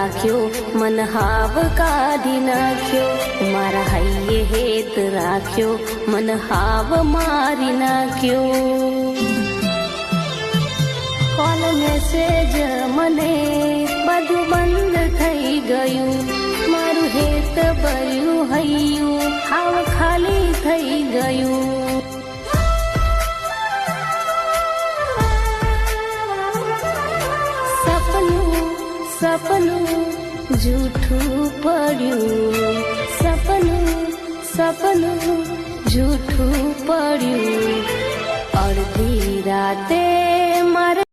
રાખ્યો, મન હાવ કાઢી નાખ્યો. મારા હૈયે હેત રાખ્યો, મન હાવ મારી નાખ્યો. કોલ મેસેજ મને બધું બંધ થઈ ગયું. મારું હેત ભર્યું હૈયું હાવ ખાલી થઈ ગયું. સપનું જૂઠું પડ્યું. સપનું જૂઠું પડ્યું. અડધી રાતે મારે